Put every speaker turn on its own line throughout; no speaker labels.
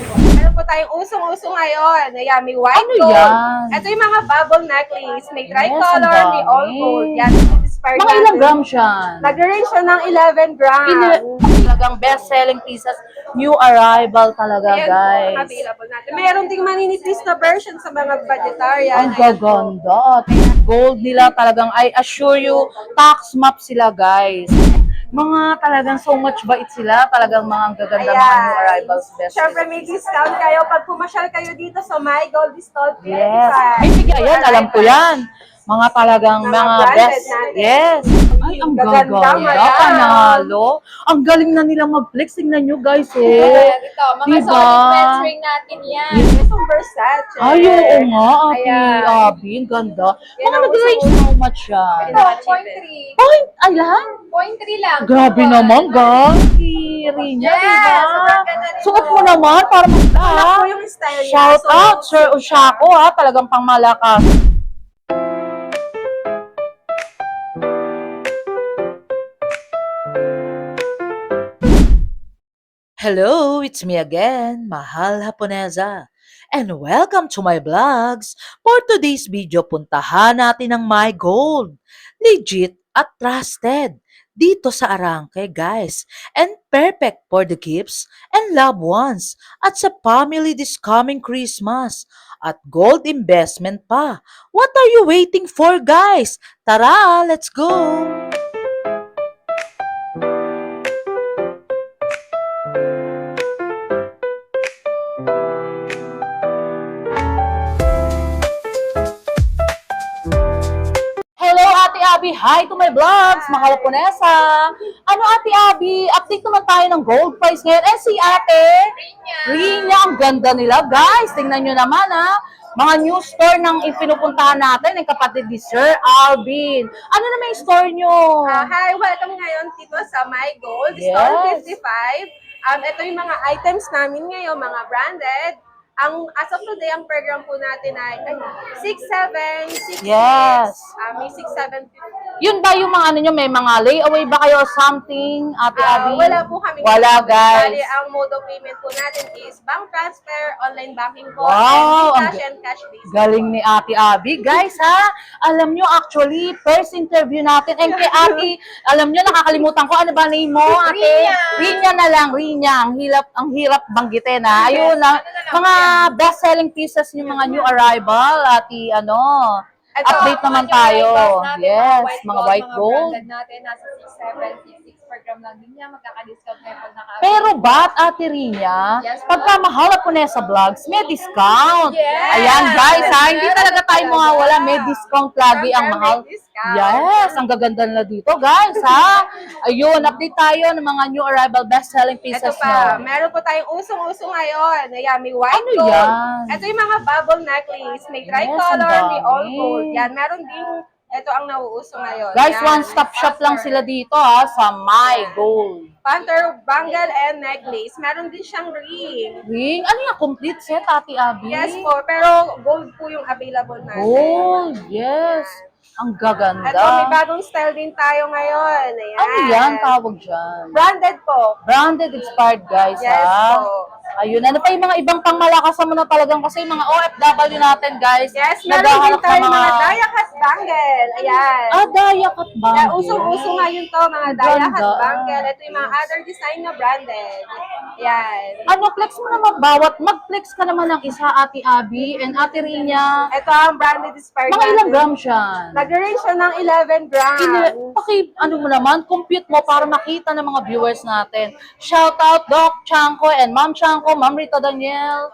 Meron po tayong usong-uso ngayon. Ayan, may white
Ano
gold.
yan?
Ito yung mga bubble necklace. May
Yes, ang
tricolor, may all
dami.
gold. Yan, inspired
Mga ilang
natin.
grams yan?
Nag-range siya ng 11 grams.
Talagang best-selling pieces. New arrival talaga,
Ayan po, ang
guys.
available natin. Meron ding maninipis na version sa mga budgetarian.
Ang
Ayan po.
gaganda. Gold nila talagang, I assure you, tax map sila, guys. Mga talagang so much bait sila. Talagang mga ang gaganda mga new arrivals. Best
Siyempre may discount kayo pag pumasyal kayo dito sa My Gold Stall.
Yes. Ay, sige, ayan, alam ko yan. Mga talagang
Mga
mga
branded
best.
natin.
Yes. Ay, ang
Gaganda,
gaganda.
madam.
Panalo. Ang galing na nilang mag-flex. Tingnan nyo, guys, eh.
Ito, mga
Diba?
solid men's ring natin yan.
Yes, ang Versace.
Ay, oo nga, Ate
Ayan.
Abby. Ang ganda.
Yan
Mga
ang
nag-range
uso-uso.
how much yan?
Ito,
Ito, 0.3.
Point, ay lang?
0.3 lang.
Grabe
Ito,
naman, guys. Kiri niya,
Yes,
diba?
sobrang ganda nito.
Suot mo naman para
Anak
magda.
ko yung style niya.
Shout
So,
out, Sir Ushako, ha. Talagang pangmalakas. Hello, it's me again, Mahal Haponesa. And welcome to my vlogs. For today's video, puntahan natin ang My Gold. Legit at trusted. Dito sa Arangke, guys. And perfect for the gifts and loved ones. At sa family this coming Christmas. At gold investment pa. What are you waiting for, guys? Tara, let's go! Hello, Ate Abby. Hi to my vlogs, mga Laponesa. Ano, Ate Abby? Update naman tayo ng gold price ngayon. Eh, si Ate Rina, ang ganda nila, guys. Tingnan nyo naman, ha. Mga new store ng ipinupuntahan natin, ng kapatid ni Sir Alvin. Ano naman yung store nyo?
Hi, welcome ngayon dito sa My Gold,
Yes.
Store 55. Ito yung mga items namin ngayon, mga branded. As of today, ang program po natin ay 6-7, 6
Yes.
may 6-7.
Yun ba yung mga ano nyo, may mga layaway ba kayo or something, Ate Abby?
Wala po kami.
Wala, guys.
Bali, ang mode of payment po natin is bank transfer, online banking po,
Wow,
and
ang
cash and cash based.
Galing ni Ate Abby. Guys, ha? Alam nyo, actually, first interview natin. And kay Ate, alam nyo, nakakalimutan ko. Ano ba name mo, Ate?
Rinya.
Rinya na lang, Rinya. Ang hirap banggitin, ha? Ayun, ha? Mga best-selling pieces yung mga new arrival. Ate,
Ito,
update naman tayo. Yes, mga white gold.
Mga branded natin, nasa 6.7, 6 per gram lang din yan. Magkaka-discount kayo pag naka-
Pero ba't, Ate Rinya,
Yes,
pagka mahal po na sa vlogs, may discount.
Yes.
Ayan, guys, ha? Hindi talaga tayo mawawala. May discount lagi ang
Siyempre,
mahal.
may discount.
Yes, ang gaganda na dito, guys, ha? Ayun, update tayo ng mga new arrival best-selling pieces
Ito pa,
nyo.
meron po tayong usong-uso ngayon. Ayan, may white
Ano
gold.
yan?
Ito yung mga bubble necklace. May
Yes,
tricolor,
ang
may all
dami.
gold. Yan, meron ding, ito ang nauuso ngayon.
Guys,
Yan,
one-stop shop lang sila dito, ha, sa My Gold.
Panther, bangle, and necklace. Meron din siyang ring.
Ring? Ano yung complete set, Ate Abby?
Yes po, pero gold po yung available natin.
Gold, yes. Ang gaganda.
Ito, may bagong style din tayo ngayon. Ayan.
Ano yan tawag dyan?
Branded po.
Branded expired, guys,
Yes
ha?
po.
Ayun, ano pa yung mga ibang pangmalakasan mo na talagang kasi yung mga OFW natin, guys.
Yes, meron din
naghahanap
tayo
ng
mga Dayakat bangle. Ayan.
Dayak at bangle.
Yeah, usong-uso ngayon to, mga
Ang
Dayakat
ganda.
bangle. Ito yung mga other design na branded. Ayan.
Ano, flex mo naman bawat, mag-flex ka naman ng isa, Ate Abby and Ate Rina.
Ito ang branded inspired
Mga ilang grams yan?
Nag-range siya ng 11 grams.
Ano mo naman, compute mo para makita ng mga viewers natin. Shout out Doc Chanko and Ma'am Chanko, Ma'am Rita Daniel,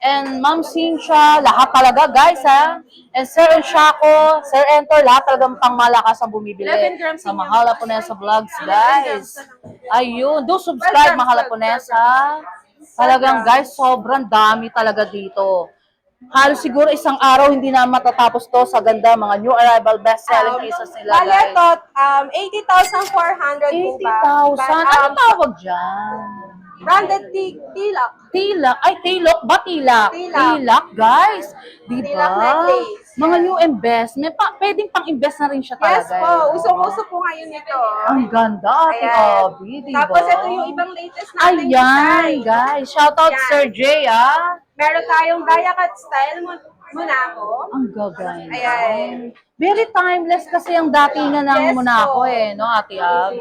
and Ma'am Cynthia, lahat talaga guys ha. And Sir Enshako, Sir Enter, lahat talagang pangmalakas ang bumibili
11 grams
sa
yun
Mahal Haponesa Vlogs guys. Ayun, do subscribe
12 grams,
Mahal
12
Haponesa. Talagang guys, sobrang dami talaga dito. Halos siguro isang araw hindi na matatapos to sa ganda mga new arrival best-selling pieces nila
Bale,
guys.
ito, 80,400 po ba?
80,000? Ano tawag dyan?
Branded tilak.
Tilak. Ay, tilok ba? Tilak.
Tilak.
Tilak, guys. Di
Tilak
ba?
necklace.
Mga
Yes.
new investment. Pwedeng pang-invest na rin siya
Yes
talaga.
po,
eh.
usong-uso po ngayon ito.
Ang ganda, Ate
Ayan.
Abby, di ba?
Tapos ito yung ibang latest nating
Ayan,
design.
guys. Shout out
Yan.
Sir Jay, ah.
Meron tayong Dayakat style Monaco.
Ang gaganda.
Ayan.
Very timeless kasi ang datingan ng
Yes
Monaco
po.
no, Ate Ab?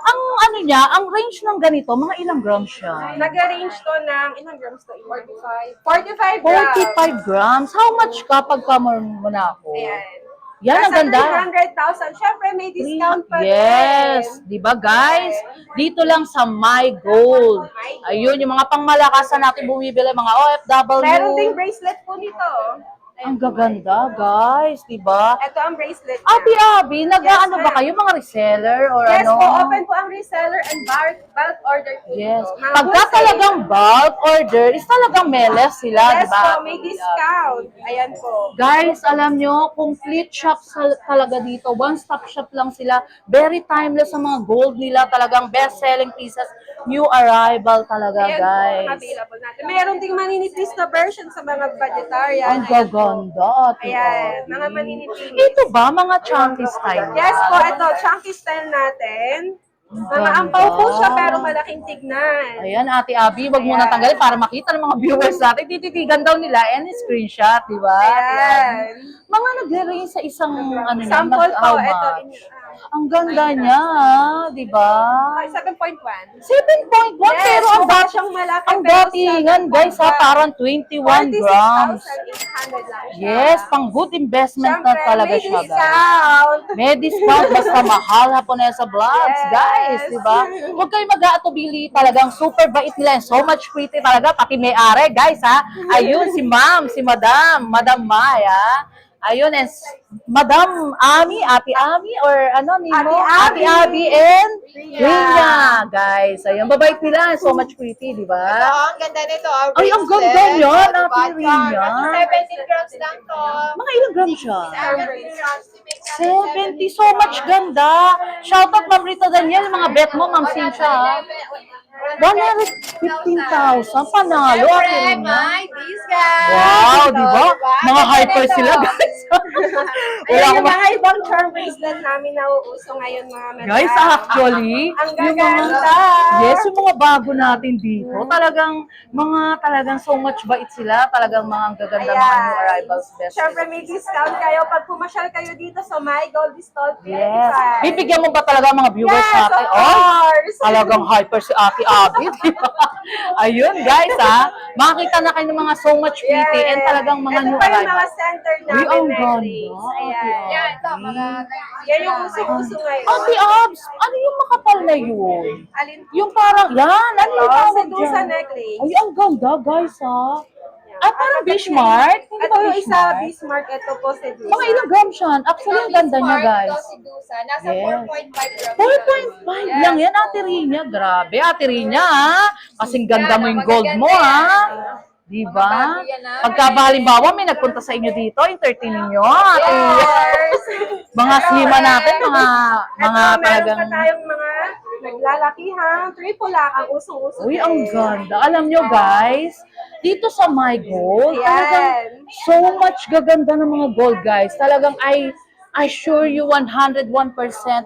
Ang ano niya, ang range ng ganito, mga ilang grams siya?
Nag-arrange to ng, ilang grams to? 45. 45 grams.
45 grams. How much kapag ka Monaco?
Ayan.
Yan, ang
Nasa
ganda.
300,000. Syempre, may discount pa
Yes,
din.
di ba guys? Dito lang sa My Gold. Ayun, yung mga pangmalakasan natin bumibili, mga OFW.
Meron ding bracelet po nito.
Ang gaganda, guys, di ba?
Ito ang bracelet niya.
Ate Abby, nag-ano ba
ma'am.
kayo, mga reseller or
Yes
ano?
po, open po ang reseller and bulk order po.
Yes.
dito. Mga
Pagka
wholesale.
talagang bulk order, is talagang meles sila, di
Yes
ba?
po, may discount. Ayan po.
Guys, alam nyo, complete shop talaga dito. One-stop shop lang sila. Very timeless ang mga gold nila. Talagang best-selling pieces. New arrival talaga,
Ayan po,
guys.
available natin. Meron ding maninipis na version sa mga budgetarian.
Ang
Ayan po.
gaganda, Ate
Ayan,
Abby.
mga maninipis.
Ito ba, mga chunky style?
Yes po, ito, chunky style natin. Mga
ganda.
ampaw po siya pero malaking tignan.
Ayan, Ate Abby, wag muna
Ayan.
tanggalin para makita ng mga viewers natin. Tititigan daw nila and screenshot, di ba? Ate Abby?
Ayan.
Mga nagre-range sa isang ano na,
Sample po,
how
ito.
much? Ang ganda niya, di ba?
7.1.
7.1
Yes,
pero ang
mukha
dati
siyang malaki.
ang
pero
datingan guys ha,
7.1.
parang 21 grams.
46,800 lang siya.
Yes, pang good investment na
Siyempre,
talaga
may
siya guys.
discount.
May discount basta mahal Haponesa Vlogs,
Yes.
guys, di ba? Huwag kayo mag-aatubili, talagang super bait nila, so much pretty talaga, pati may-ari, guys, ha? Ayun, si Ma'am, si Madam Maya. Ayun, and Madam Ami, Ate Ami, or ano, Nimo?
Ate Abby.
Abby and
Rina.
Rina, guys. Ayun, babait nila, so much pretty, di ba?
ang ganda nito.
Ay, ang ganda niyan, Ate Rina.
17 grams lang to.
Mga ilang grams siya?
17 grams.
70, so much ganda. Shoutout Ma'am Rita Daniel, mga bet mo, Ma'am Cynthia. 115,000, panalo, Ate
Siyempre,
Rina.
may discount.
Wow, di ba? Mga hyper
Ganito.
sila, guys. Wala
Ayan
akong
yung mga ibang charm bracelet namin na uuso ngayon mga madam.
Guys, actually,
Ang
yung
gaganda.
yes, yung mga bago natin dito, talagang so much bait sila, talagang mga ang gaganda mga
Ayan.
new arrivals best.
Siyempre may discount kayo pag pumasyal kayo dito sa My Gold Stall 25.
Yes. Bibigyan mo ba talaga mga viewers
Yes,
natin?
of course.
Talagang hyper si Ate Abby, di ba? Ayun, guys, ha? Makakita na kayo ng mga so much pretty and talagang mga
Ito
new
pa yung
arrivals.
mga center
Uy,
namin
ang
necklace.
ganda.
Ayan.
Yan, ito, mga...
Yan yung uso-uso ngayon.
Ate Abs, ano yung makapal na yun?
Alin
Yung parang, yan, ano yung
ito?
tawag
Sedusa
dyan?
necklace.
Ay, ang ganda, guys, ha? Ay, parang Bismarck? Hindi
Ito
ba
yung isa,
Bismarck?
Bismarck. Ito po, Sedusa.
Mga ilang grams yan? Actually, ang ganda niya, guys.
Nasa
Yes.
4.5 grams.
4.5 lang yan, Ate Rina. Grabe, Ate Rina, ha? Kasing ganda mo yung gold mo, ha? Di ba?
Mabago yan, ha?
Pagka halimbawa may nagpunta sa inyo dito, entertain niyo, Ate.
Yes.
Mga sima natin, mga
Ito, meron
talagang...
pa tayong mga naglalakihang triple lock ang usong-uso.
Uy, ang
din.
ganda. Alam nyo, guys, dito sa My Gold, talagang
Yan.
so much gaganda ng mga gold, guys. Talagang I assure you 101%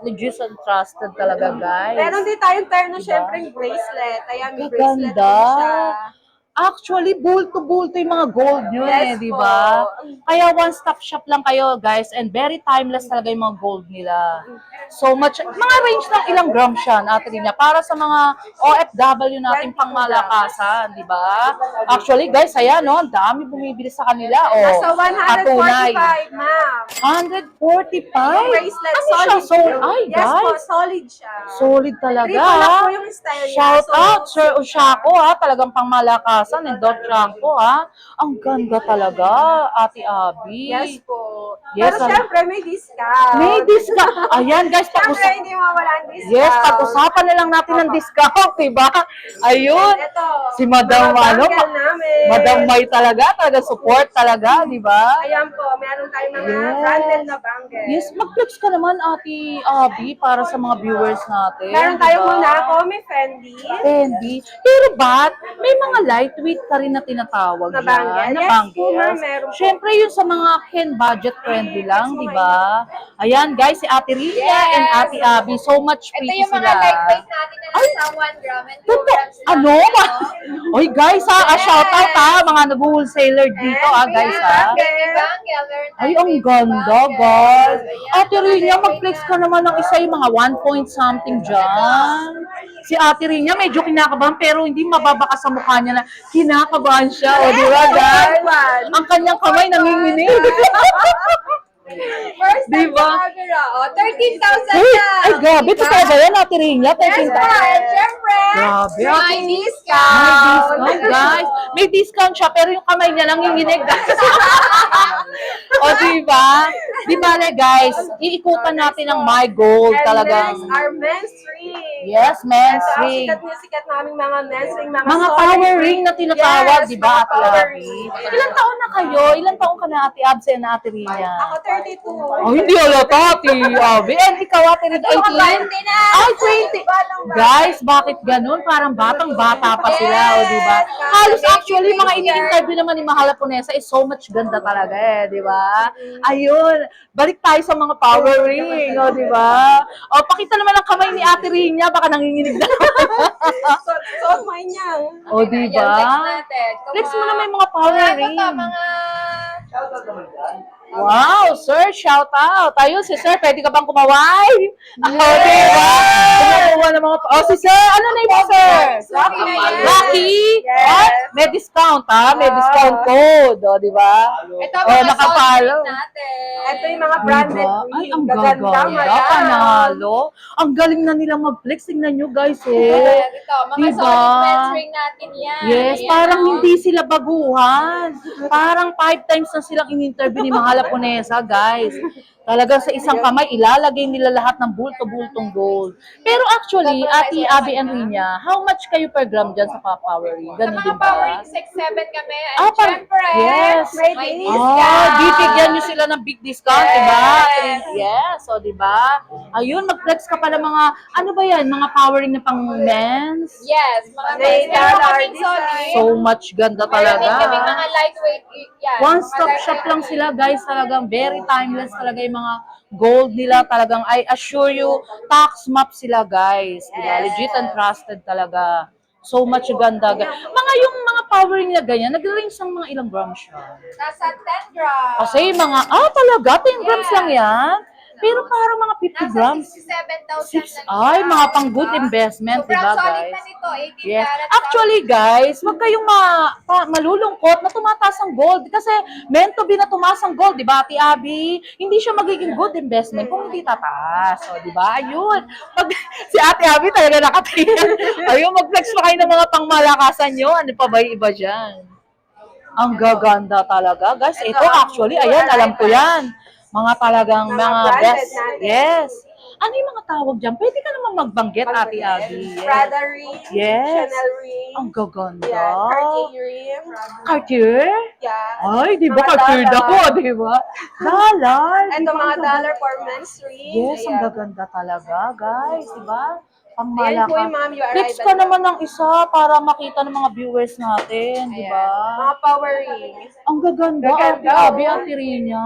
legit and trusted talaga, guys.
Meron din tayong terno,
Diba?
syempre, yung bracelet. Ayan, may bracelet
Gaganda.
din siya.
Actually, bulto-bulto yung mga gold nyo
Yes
di
po.
ba? Kaya one-stop shop lang kayo, guys. And very timeless talaga yung mga gold nila. So much, mga range ng ilang grams siya, Ate Rina, para sa mga OFW natin pangmalakasan, di ba? Actually, guys, ayan, no, ang dami bumibili sa kanila. Oh,
Nasa
patunay.
145, ma'am.
145?
Yung bracelet,
Ano siya?
solid.
Ay,
Yes po,
guys.
solid siya.
Solid talaga.
Triple lock po yung style niya.
Shout
So,
out, Sir Ushako, ha. Talagang pangmalakasan kalikasan and Dot Chanko, ha? Ang ganda talaga, Ate Abby.
Yes po.
Yes,
Pero syempre, may discount.
May discount. Ayan, guys,
Syempre, hindi mawala ang discount.
Yes, pag-usapan na lang natin ng discount, diba? Ayun.
And ito,
Si Madam,
mga
ano,
bangle namin.
Madam May talaga support talaga, diba?
Ayan po, meron tayong mga
Yes.
branded na bangle.
Yes, mag-flex ka naman, Ate Abby, para sa mga viewers natin.
Meron tayong
diba?
muna, Come Fendi.
Fendi. Pero ba't may mga lightweight ka rin na tinatawag
Na
dyan?
bangle?
Na
Yes,
bangles?
po, ma'am, meron po.
Siyempre, yun sa mga Ken budget friendly lang, di ba? Ayan, guys, si Ate Rina
Yes.
and Ate Abby, so much
Ito
pretty
yung mga
sila.
lightweight natin na nasa 1 gram and 2
Totoo.
grams lang.
Ano? Oy, guys, ha, shout out ha, mga nag-wholesaler dito, ha, guys, ha.
Baby bangle, meron
Ay,
tayong
ang
baby
ganda,
bangle.
guys.
Ayan,
Ate
mga
Rina,
lightweight
mag-flex
na.
ka naman ng isa yung mga 1 point something dyan. Si Ate Rina, medyo kinakabahan, pero hindi mababaka sa mukha niya na kinakabahan siya. O, di ba, guys? Ang kanyang kamay nanginginig.
First time
Diba?
sa camera. Oh, 13,000
Ay,
na.
ay, grabe. Ito
Diba?
talaga yan, Ate Rina.
Yes, po. And syempre,
Grabe.
may
May
discount.
discount, guys. May discount siya, pero yung kamay niya nanginginig, guys. O, diba? Di ba, guys? Iikutan natin ang My Gold
And
talagang.
next, our men's ring.
Yes, men's
Ito, ang
ring.
sikat naming mga men's ring, mga
Mga
solid
power ring na tinatawag,
Yes,
di ba,
mga
Ate
power
Abby?
ring.
Ilang taon na kayo? Ilang taon ka na, Ate Abs and Ate Rina?
Ako 32.
Oh, hindi halata, Ate Abby. And ikaw, Ate Rina, 18?
20 na.
Ay, 20! Guys, bakit ganun? Parang batang-bata pa sila, o di ba? Halos actually, mga ini-interview naman ni Mahala Ponesa is so much ganda talaga eh, di ba? Ayun, balik tayo sa mga power ring, o di ba? O, pakita naman ang kamay ni Ate Rina, baka nanginginig na.
So, mo niya.
O, di
Ayan, flex
ba?
natin.
Flex mo naman yung mga power
Mga
ring.
ito, mga...
Wow, sir, shout out. Ayun, si sir, pwede ka bang kumaway? Ako, di ba? Kumukuha ng mga... Oh, si sir, ano name mo, sir?
Rocky na yan.
Rocky?
Yes.
Oh, may discount, ha? May discount code, o, di ba?
Ito,
Oh,
mga
nakapalo.
solid natin.
Ito yung mga branded
Diba?
ring.
Ay, ang
Gaganda,
gaganda,
madam.
panalo. Ang galing na nilang mag-flex. Tingnan nyo, guys,
Ayan,
eh.
ito, mga
Diba?
solid men's ring natin yan.
Yes,
Ayan,
parang
oh.
hindi sila baguhan. Parang 5 times na silang in-interview ni Mahala Ponesa, guys. Talagang sa isang kamay, ilalagay nila lahat ng bulto-bultong gold. Pero actually, Ate Abby and Rina, how much kayo per gram dyan sa power ring?
Sa
Ganun
mga
din
power
ba?
ring 6-7 kami. And
Ah,
syempre,
yes.
may
May
discount.
Bibigyan nyo sila ng big discount,
Yes.
diba? Yes, o diba? Ayun, mag-flex ka pa ng mga, ano ba yan? Mga power ring na pang men's?
Yes, mga
May
men's. Meron
dollar
kaming solid.
So much ganda
Meron din kami
talaga.
mga lightweight. Yan,
One-stop
mga
shop lang
lightweight.
sila, guys. Talagang very timeless talaga yung mga gold nila. Talagang, I assure you, tax map sila, guys. Diba?
Yes.
Legit and trusted talaga. So much ganda. Mga yung mga power ring na ganyan, nag-range ng mga ilang grams siya.
Nasa 10 grams.
Kasi mga, talaga, 10 grams lang yan. Pero parang mga 50
Nasa
grams.
67,000 na
Ay, mga pang good investment,
Sobrang
diba,
solid
guys?
na nito, 18
Yes.
carats.
Actually, guys, wag kayong malulungkot na tumataas ang gold. Kasi meant to be na tumaas ang gold, di ba, Ate Abby? Hindi siya magiging good investment kung hindi tataas. O, di ba? Ayun. Pag, si Ate Abby talaga nakatingin. Ayun, mag-flex pa kayo ng mga pangmalakasan nyo. Ano pa ba yung iba dyan? Ang gaganda talaga. Guys, ito actually, ayan, alam ko yan. Mga talagang
Mga
mga
branded
best.
natin.
Yes. Ano yung mga tawag dyan? Pwede ka naman magbanggit, Ate Abby. Yes.
Prada ring.
Yes.
Chanel ring.
Ang gaganda.
Yeah, Cartier ring.
Cartier?
Yeah.
Ay, di ba
Mga
Cartier
dollar.
ako, di ba? Dollar. di
Ito
ba?
mga
Ang
dollar
gaganda.
for men's ring.
Yes, ang
Ayan.
gaganda talaga, guys. Di ba?
Ayan
Pangmalaka.
po yung mga new
Flex
arrival.
ka naman ng isa para makita ng mga viewers natin, di ba?
Mga power ring.
Ang gaganda, Ate
Gaganda,
Abby,
oh.
Ate Rina.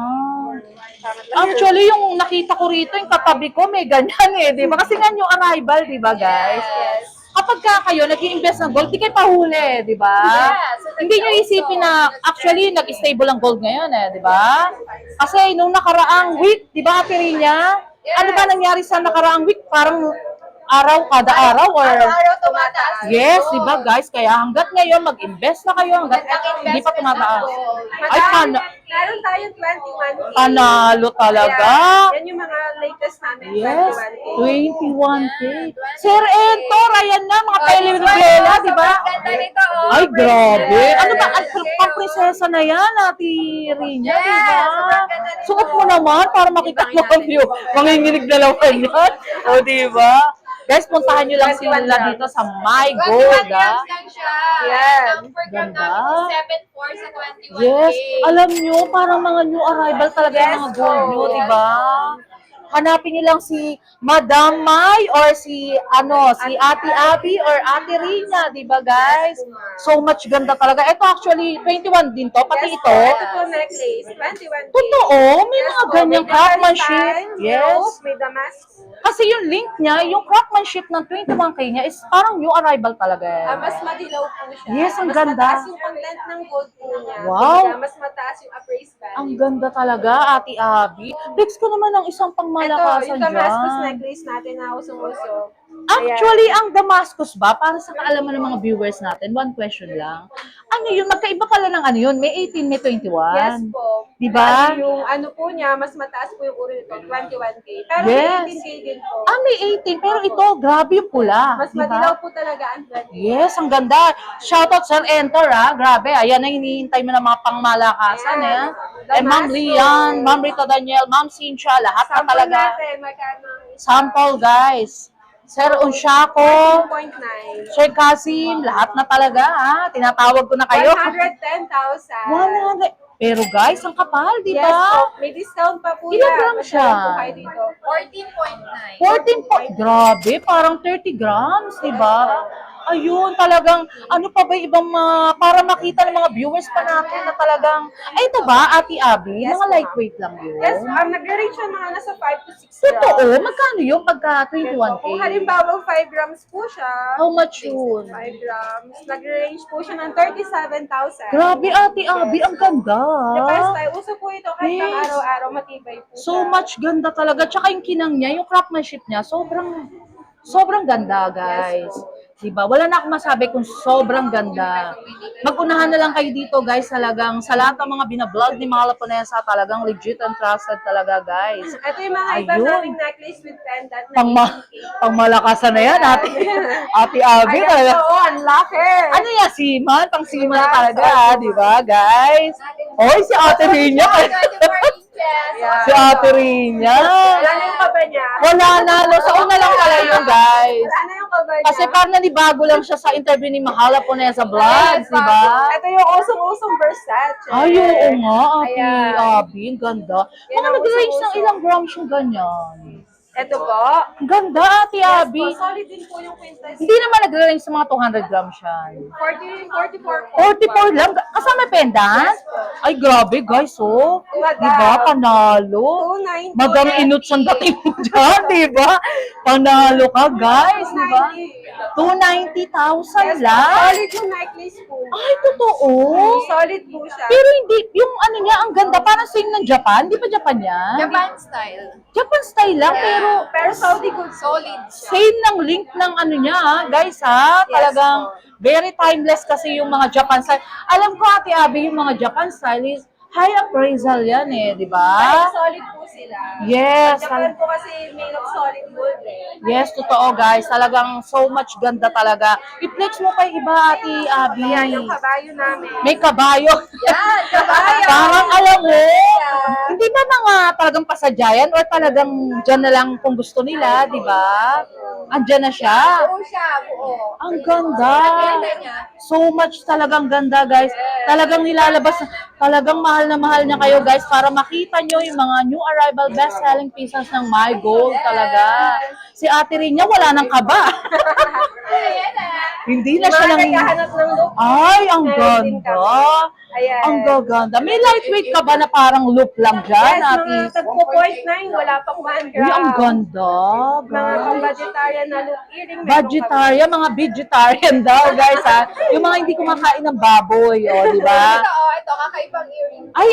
Actually, yung nakita ko rito, yung katabi ko, may ganyan eh, di ba? Kasi nga yung arrival, di ba, guys?
Yes.
Kapag kayo nag-i-invest ng gold, di kayo pahuli, di ba?
Yes.
Hindi nyo isipin na, actually, nag-stable ang gold ngayon eh, di ba? Kasi nung nakaraang week, di ba, Ate Rina? Ano ba nangyari sa nakaraang week? Parang kada araw or...
Araw tumataas.
Yes, di ba, guys? Kaya hanggat ngayon, mag-invest na kayo hanggat hindi pa tumataas. Ay,
Meron tayong 21K.
panalo talaga.
Yan yung mga latest namin.
Yes,
21K.
21K. Sir Entor, ayan na, mga telenovela, di ba?
Sobrang ganda nito, oh.
Ay, Ay, grabe.
Yes.
Ano ba? Pang-prinsesa na yan, Ate Rina,
Yes,
di ba?
sobrang ganda rin
Suot
po.
mo naman para makita mo ang view. Manginginig na lang yan. O, di ba? Guys, puntahan nyo lang
21
sila
grams.
dito sa My
21
Gold,
grams lang siya.
Yan.
Ang per gram
Ganda.
namin is 7.4 sa 21K.
Yes, alam nyo, parang mga new arrival talaga yung mga
Yes,
gold nyo,
po.
di ba? Hanapin nyo lang si Madam Mai or si Ate Abby or Ate Rina, di ba guys? So much ganda talaga. Ito actually 21 din to, pati
Yes
ito.
po, ito po necklace, 21K.
Totoo, may
Yes
mga
po,
ganyang
may
craftsmanship.
Valentine,
Yes.
rope, may damask.
Kasi yung link niya, yung craftsmanship ng 21K niya is parang new arrival talaga.
Mas madilaw po siya.
Yes, ang
mas
ganda.
mataas yung content ng gold po niya.
Wow.
Kumbaga, mas mataas yung appraised value.
Ang ganda talaga, Ate Abby. Flex ko naman ng isang
Ito,
pangmalakasan
yung Damascus
dyan.
necklace natin na usong-uso.
Actually, ang Damascus ba, para sa kaalaman ng mga viewers natin, one question lang. Ano yun, magkaiba pala ng ano yun? May 18, may 21.
Yes po.
Diba?
Bali, yung ano po niya, mas mataas po yung uri nito, 21K. Pero
Yes.
may 18K din po.
May 18, pero ito, grabe yung pula.
Mas
diba?
madilaw po talaga ang 21.
Yes, ang ganda. Shoutout Sir Enter, grabe. Ayan ang hinihintay mo ng mga pangmalakasan,
Ayan.
Ma'am
Damascus.
Lian, Ma'am Rita Daniel, Ma'am Cynthia, lahat na
Sample
talaga.
natin, magkano ang isa?
Sample, guys. Sir Unshako,
14.9.
Sir Kasim, lahat na talaga, Tinatawag ko na kayo.
110,000.
100. Pero guys, ang kapal, di
Yes
ba?
po. May discount pa po
Ilan
yan.
grams siya?
Magkano po kayo dito?
14.9.
14 po. Grabe, parang 30 grams, di ba? Ayun, talagang, ano pa ba ibang mga, para makita ng mga viewers pa natin na talagang, ay ito ba, Ate Abby?
Yes,
mga
ma'am.
lightweight lang yun?
Yes, nag-range siya mga nasa 5 to 6 grams.
Totoo, magkano yung pagka
Yes
21K?
po. Kung halimbawa 5 grams po siya,
How much yun?
5 grams, nag-range po siya ng 37,000.
Grabe, Ate Abby, ang ganda.
Japan style, uso po ito kahit pang
Yes.
araw-araw, matibay po
So
siya.
much ganda talaga. Tsaka yung kinang niya, yung craftsmanship niya, sobrang ganda, guys. Diba? Wala na akong masabi kung sobrang ganda. Mag-unahan na lang kayo dito, guys. Talagang sa lahat ng mga binablog ni Mahal Ponesa, talagang legit and trusted talaga, guys.
Ito yung mga iba
Ayun.
naming necklace with pendant na
Pangmalakasan na yan, Ate Abby.
Ayan
Talaga.
po, ang laki.
Ano yan, siman? Pang siman na talaga, di ba, guys? Oy, si Ate Rina.
24 inches.
Yeah.
Si Ate Rina.
Wala na yung kaba niya.
Wala na. Sa una lang pala yun, guys.
Wala na yung kaba niya.
Kasi parang nanibago lang siya sa interview ni Mahala Ponesa Vlogs, di ba?
Ito yung usong-usong Versace.
Ay, oo nga, Ate
Ayan.
Abby. Ang ganda.
Yan
Mga
ang
nag-range ng
usong-uso.
ilang grams yung ganyan.
Ito po.
Ang ganda, Ate
Yes
Abby.
po, solid din po yung quintas.
Hindi naman nag-range sa mga 200 grams yan.
44 po.
44 lang? Kasama pendant? Ay, grabe, guys, oh.
Madam.
Di ba? Panalo.
290.
Madam Inut ang dating mo dyan, di ba? Panalo ka, guys, di ba? 290,000
Yes,
lang?
solid yung necklace po.
Ay, totoo.
Solid po siya.
Pero hindi, yung ano niya, ang ganda, parang same ng Japan. Di ba Japan yan?
Japan style.
Japan style lang, pero
Pero Saudi good.
Solid siya.
same ng link ng ano niya, guys, ha?
Yes,
Talagang
po.
very timeless kasi yung mga Japan style. Alam ko, Ate Abby, yung mga Japan style is high appraisal yan di ba?
Dahil solid po sila.
Yes.
Japan po kasi made of solid gold
Yes, totoo, guys. Talagang so much ganda talaga. I-flex mo pa yung iba, Ate Abby.
Yan, yung kabayo namin.
May kabayo.
Yan, kabayo.
Parang alam mo, hindi ba mga talagang pasadyayan or talagang dyan na lang kung gusto nila, di ba? Andyan na siya.
Buo siya, buo.
Ang ganda.
Ganda niya.
So much talagang ganda, guys. Talagang nilalabas, talagang mahal na mahal niya kayo, guys, para makita nyo yung mga new arrival best-selling pieces ng My Gold talaga. Si Ate Rina, wala nang kaba.
Ayan na.
Hindi na
Yung
siya
mga
nang...
naghahanap ng look.
Ay, ang
meron din
ganda.
kami. Ayan.
Ang gaganda. May lightweight ka ba na parang loop lang dyan,
Yes,
Ate?
mga tagpo 0.9, wala pang 1 gram.
Ay, ang ganda.
Mga
guys.
pang-vegetarian na look earring. meron
Vegetarian, mga vegetarian daw, guys, ha? Yung mga hindi kumakain ng baboy, di ba?
Ito, kakaibang earring.
Ay,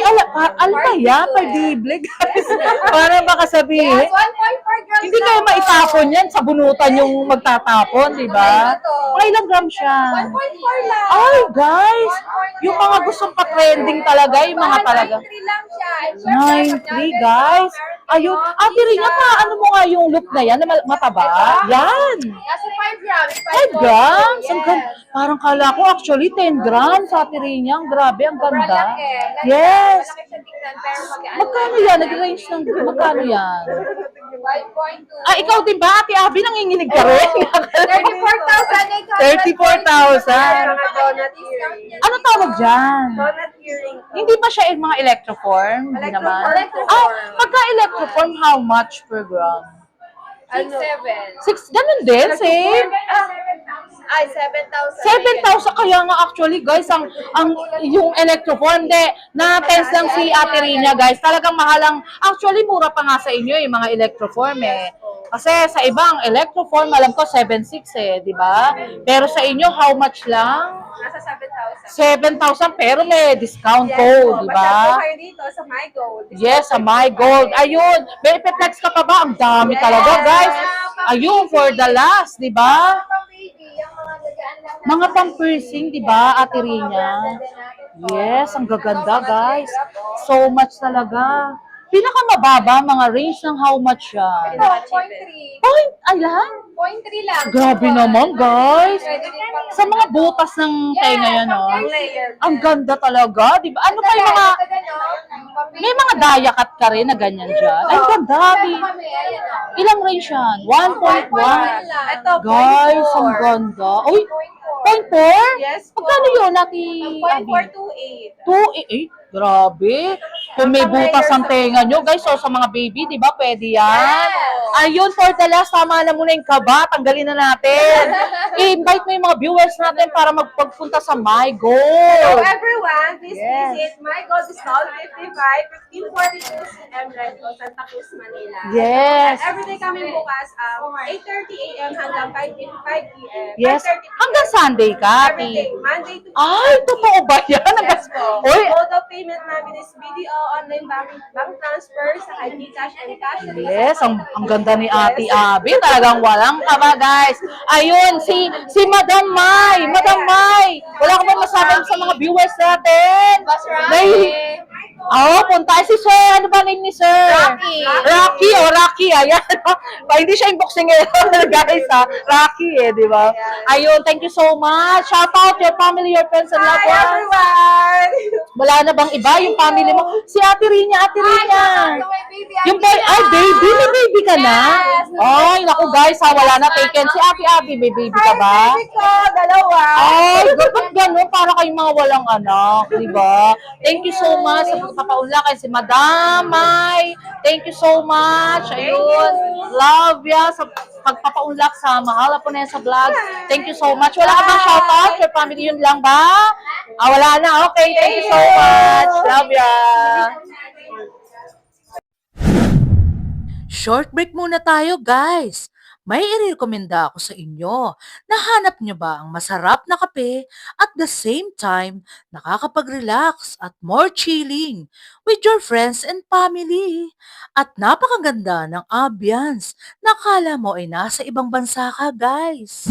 ano ba yan? Pardible, guys. Parang baka sabihin.
Yes, 1.4 grams
Hindi kayo
lang to.
maitapon yan sa bunutan yung magtatapon, di ba?
Ano to?
Mga ilang gram siya?
1.4 lang.
Ay, guys! Yung mga gustong pa-trending talaga, yung mga talaga.
9.3 lang siya. And syempre,
9.3, guys. Ayun. Ate Rina, paano mo nga yung look na yan na mataba? Yan.
Nasa 5 grams.
5 grams? Ang
Yes.
ganda. Parang kala ko actually 10 grams sa Atiria. Ang grabe, ang
Sobrang
ganda.
laki.
Yes.
Malaki siya tignan, pero magaan.
Magkano yan? Nag-range ng magkano yan?
5.2.
Ah, ikaw din ba, Ate Abby? Nanginginig ka rin?
34,800.
34,000.
Mga donut earring.
Ano tawag dyan?
Donut earring.
Hindi ba siya yung mga electroform? Hindi naman.
Electroform.
Ah, pagka-electroform, how much per gram?
6,700.
6, ganun din, same.
Ay, 7,000.
7,000 kaya nga actually guys ang yung electroform na pens lang si Ate Rina guys talagang mahalang actually mura pa nga sa inyo yung mga electroform kasi sa ibang electroform alam ko 7,600 di ba pero sa inyo how much lang
Nasa 7,000.
7,000 pero may discount code di ba
Basta po kayo dito sa My Gold.
yes sa My Gold ayun may ipeplex ka pa ba ang dami talaga guys ayun for the last di ba mga pang-piercing, di ba, Ate Rina? Yes, ang gaganda, guys. So much talaga. Pinakamababa, mga range ng how much siya?
0.3.
Point, ay lang?
0.3 lang.
Grabe naman, guys.
Pwede din pang-
Sa mga butas ng tenga yan, no?
Ang layer.
Ang ganda talaga, di ba? Ano pa yung mga, may mga dayakat ka rin na ganyan dyan. Ay, ganda, Abi. Ilang range yan? 1.1.
Ito,
Guys, ang ganda. Uy, 0.4?
Yes po.
Magkano yun, Ate Abi?
0.428.
2, grabe. Kung may butas ang tenga nyo, guys, so sa mga baby, di ba, pwede yan? Ayun, for the last, tama na muna yung kaba, tanggalin na natin. I-invite mo yung mga viewers natin para magpagpunta sa My
So
Gold.
everyone, please
Yes.
visit My Gold Stall 55, 1542 CM Redco, Santa Cruz, Manila.
Yes.
And everyday kami bukas, 8:30 a.m. hanggang 5 p.m.
Yes.
5:30 p.m.
Hanggang Sunday ka,
Everyday,
Ate.
Monday to
Ay, totoo ba yan?
Yes po.
Uy,
Mode of payment namin is BDO, online bank transfer, sa GCash and cash.
yes, ang ganda ni Ate Abby. Talagang walang kaba, guys. Ayun, si Madam Mai. Madam Mai, wala ka ba masabi sa mga viewers natin? Punta si Sir. Ano ba name ni Sir?
Rocky.
Rocky. Ayan. Hindi siya yung boxing guys, ha? Rocky, di ba? Ayun, thank you so much. Shout out your family, your friends, and loved
Hi
ones.
everyone!
Wala na bang iba yung family mo? Si Ate Rina. Yung boy, ay, baby, may baby ka na? Ay, naku guys, ha, wala na taken. Si Ate Abby, may baby ka ba?
Baby ko, dalawa.
Ay, ba't gano'n? Para kayong mga walang anak, di ba? Thank you so much sa pagpapaunla kay si Madam Mai. Thank you so much. Ayun, love ya sa pagpapaunlak sa Mahal po na sa vlog. Thank you so much. Wala ka bang shoutout? Your family yun lang ba? Wala na. Okay, thank you so much. Love ya. Short break muna tayo, guys. May irekomenda ako sa inyo. Nahanap nyo ba ang masarap na kape at the same time nakakapag-relax at more chilling with your friends and family? At napakaganda ng ambience na akala mo ay nasa ibang bansa ka, guys.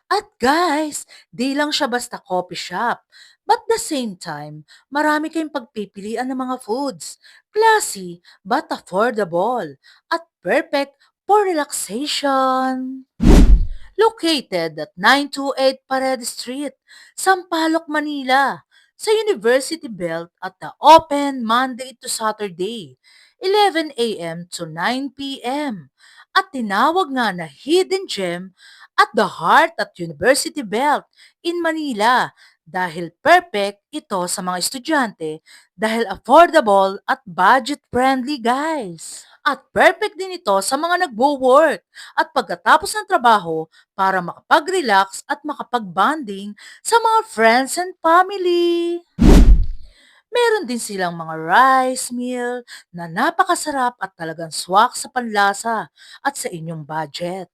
At guys, di lang siya basta coffee shop. But the same time, marami kayong pagpipilian ng mga foods. Classy but affordable. At perfect for relaxation. Located at 928 Paredes Street, Sampaloc, Manila, sa University Belt at the open Monday to Saturday, 11 a.m. to 9 p.m. At tinawag nga na Hidden Gem at the heart at University Belt in Manila dahil perfect ito sa mga estudyante dahil affordable at budget-friendly, guys. At perfect din ito sa mga nagwo-work at pagkatapos ng trabaho para makapag-relax at makapag-bonding sa mga friends and family. Meron din silang mga rice meal na napakasarap at talagang swak sa panlasa at sa inyong budget.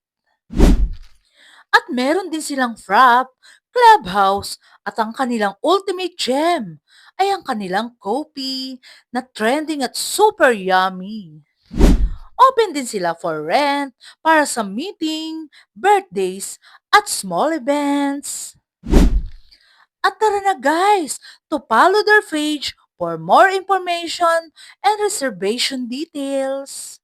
At meron din silang frap, clubhouse at ang kanilang ultimate gem ay ang kanilang kopi na trending at super yummy. Open din sila for rent para sa meeting, birthdays, at small events. At tara na guys, to follow their page for more information and reservation details.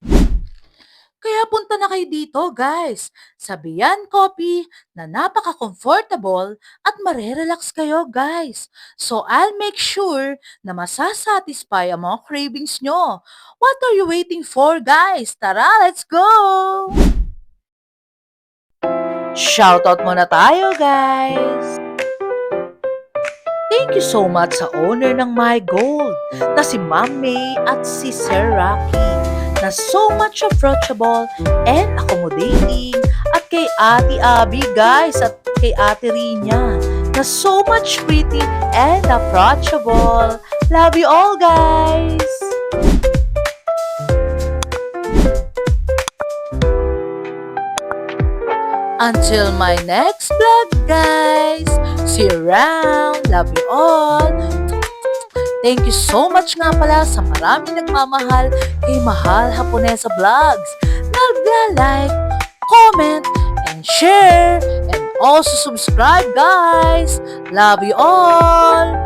Kaya punta na kayo dito, guys, sa Bian Coffee na napaka-comfortable at marerelax kayo, guys. So, I'll make sure na masasatisfy ang mga cravings nyo. What are you waiting for, guys? Tara, let's go! Shoutout muna tayo, guys! Thank you so much sa owner ng My Gold na si Ma'am May at si Sir Rocky na so much approachable and accommodating at kay Ate Abby guys at kay Ate Rina na so much pretty and approachable. Love you all guys! Until my next vlog, guys. See you around. Love you all. Thank you so much nga pala sa maraming nagmamahal kay Mahal Haponesa Vlogs. Nagla-like, comment, and share. And also subscribe, guys. Love you all.